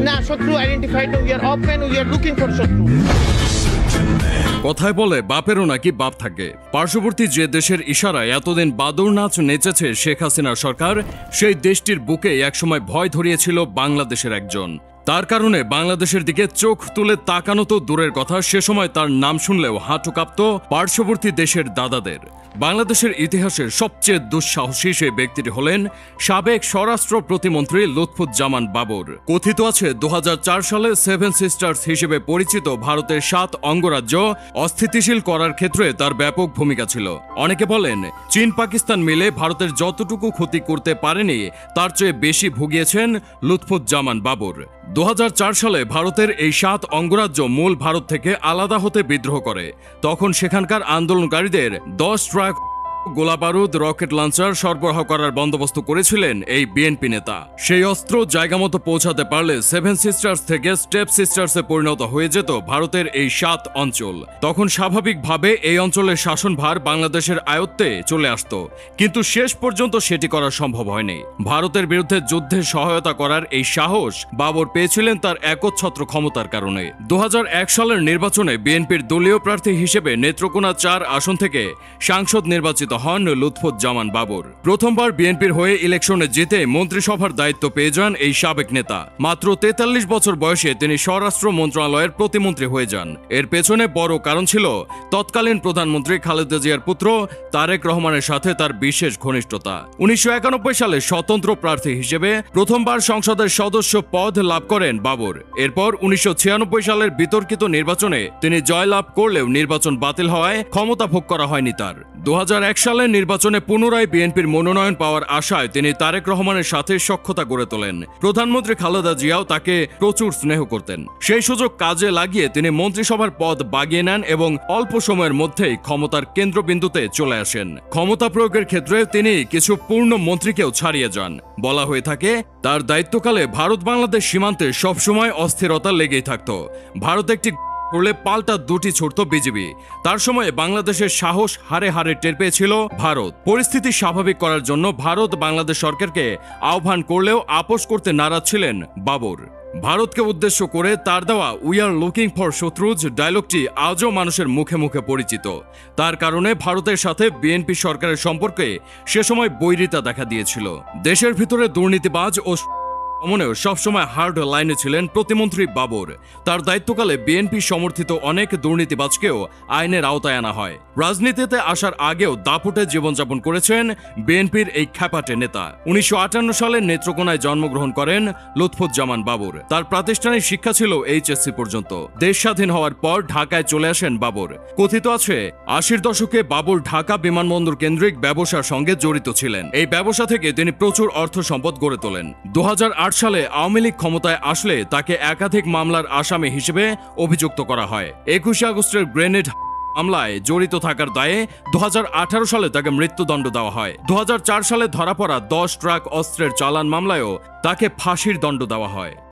না শত্রু identified, we are open, we are looking for শত্রু। কথায় বলে বাপেরও নাকি বাপ থাকে। পার্শ্ববর্তী যে দেশের ইশারায় এতদিন বাদুর নাচ নেচেছে শেখ হাসিনার সরকার, সেই দেশটির বুকে একসময় ভয় ধরিয়েছিল বাংলাদেশের একজন। তার কারণে বাংলাদেশের দিকে চোখ তুলে তাকানো তো দূরের কথা, সে সময় তার নাম শুনলেও হাঁটু কাঁপত পার্শ্ববর্তী দেশের দাদাদের। বাংলাদেশের ইতিহাসের সবচেয়ে দুঃসাহসী সেই ব্যক্তিটি হলেন সাবেক স্বরাষ্ট্র প্রতিমন্ত্রী লুৎফুজ্জামান বাবর। কথিত আছে 2004 সালে 7 সিস্টার্স হিসেবে পরিচিত ভারতের 7 অঙ্গরাজ্য অস্থিতিশীল করার ক্ষেত্রে তার ব্যাপক ভূমিকা ছিল। অনেকে বলেন চীন পাকিস্তান মিলে ভারতের যতটুকু ক্ষতি করতে পারেনি তার চেয়ে বেশি ভুগিয়েছেন লুৎফুজ্জামান বাবর। 2004 সালে ভারতের এই 7 অঙ্গরাজ্য মূল ভারত থেকে আলাদা হতে বিদ্রোহ করে। তখন সেখানকার আন্দোলনকারীদের 10 ট্রাক গোলাবারুদ, রকেট লঞ্চার সরবরাহ করার বন্দোবস্ত করেছিলেন এই বিএনপি নেতা। সেই অস্ত্র জায়গামতো পৌঁছাতে পারলে 7 সিস্টার্স থেকে স্টেপ সিস্টার্সে পরিণত হয়ে যেত ভারতের এই 7 অঞ্চল। তখন স্বাভাবিকভাবে এই অঞ্চলের শাসনভার বাংলাদেশের আয়ত্তে চলে আসত, কিন্তু শেষ পর্যন্ত সেটি করা সম্ভব হয়নি। ভারতের বিরুদ্ধে যুদ্ধে সহায়তা করার এই সাহস বাবর পেয়েছিলেন তার একচ্ছত্র ক্ষমতার কারণে। 2001 সালের নির্বাচনে বিএনপির দলীয় প্রার্থী হিসেবে নেত্রকোনা 4 আসন থেকে সাংসদ নির্বাচিত হন লুৎফুজ্জামান বাবর। প্রথমবার বিএনপির হয়ে ইলেকশনে জিতে মন্ত্রিসভার দায়িত্ব পেয়ে যান এই সাবেক নেতা। মাত্র 43 বছর বয়সে তিনি স্বরাষ্ট্র মন্ত্রণালয়ের প্রতিমন্ত্রী হয়ে যান। এর পেছনে বড় কারণ ছিল তৎকালীন প্রধানমন্ত্রী খালেদা জিয়ার পুত্র তারেক রহমানের সাথে তার বিশেষ ঘনিষ্ঠতা। 1991 সালে স্বতন্ত্র প্রার্থী হিসেবে প্রথমবার সংসদের সদস্য পদ লাভ করেন বাবর। এরপর 1996 সালের বিতর্কিত নির্বাচনে তিনি জয়লাভ করলেও নির্বাচন বাতিল হওয়ায় ক্ষমতা ভোগ করা হয়নি তার। 2001 সালের নির্বাচনে পুনরায় বিএনপির মনোনয়ন পাওয়ার আশায় তিনি তারেক রহমানের সাথে সখ্যতা গড়ে তোলেন। প্রধানমন্ত্রী খালেদা জিয়াও তাকে প্রচুর স্নেহ করতেন। সেই সুযোগ কাজে লাগিয়ে তিনি মন্ত্রিসভার পদ বাগিয়ে নেন এবং অল্প সময়ের মধ্যেই ক্ষমতার কেন্দ্রবিন্দুতে চলে আসেন। ক্ষমতা প্রয়োগের ক্ষেত্রে তিনি কিছু পূর্ণ মন্ত্রীকেও ছাড়িয়ে যান। বলা হয়ে থাকে তার দায়িত্বকালে ভারত বাংলাদেশ সীমান্তে সবসময় অস্থিরতা লেগেই থাকত। ভারত একটি করলে পাল্টা দুটি ছুটত বিজিবি। তার সময়ে বাংলাদেশের সাহস হারে হারে টের পেয়েছিল ভারত। পরিস্থিতি স্বাভাবিক করার জন্য ভারত বাংলাদেশ সরকারকে আহ্বান করলেও আপোষ করতে নারাজ ছিলেন বাবর। ভারতকে উদ্দেশ্য করে তার দেওয়া উই আর লুকিং ফর শত্রুজ ডায়লগটি আজও মানুষের মুখে মুখে পরিচিত। তার কারণে ভারতের সাথে বিএনপি সরকারের সম্পর্কে সে সময় বৈরিতা দেখা দিয়েছিল। দেশের ভিতরে দুর্নীতিবাজ ও অমনেও সবসময় হার্ড লাইনে ছিলেন প্রতিমন্ত্রী বাবর। তার দায়িত্বকালে বিএনপি সমর্থিত অনেক দুর্নীতিবাজকেও আইনের আওতায় আনা হয়। রাজনীতিতে আসার আগেও দাপুটে জীবনযাপন করেছেন বিএনপির এই খ্যাপাটে নেতা। 1958 সালে নেত্রকোনায় জন্মগ্রহণ করেন লুৎফুজ্জামান বাবর। তার প্রাতিষ্ঠানিক শিক্ষা ছিল এইচএসসি পর্যন্ত। দেশ স্বাধীন হওয়ার পর ঢাকায় চলে আসেন বাবর। কথিত আছে 80-র দশকে বাবর ঢাকা বিমানবন্দর কেন্দ্রিক ব্যবসার সঙ্গে জড়িত ছিলেন। এই ব্যবসা থেকে তিনি প্রচুর অর্থ সম্পদ গড়ে তোলেন। 2008 সালে আওয়ামী লীগ ক্ষমতায় আসলে তাকে একাধিক মামলার আসামি হিসেবে অভিযুক্ত করা হয়। 21 আগস্টের গ্রেনেড মামলায় জড়িত থাকার দায়ে 2018 সালে তাকে মৃত্যুদণ্ড দেওয়া হয়। 2004 সালে ধরা পড়া 10 ট্রাক অস্ত্রের চালান মামলায়ও তাকে ফাঁসির দণ্ড দেওয়া হয়।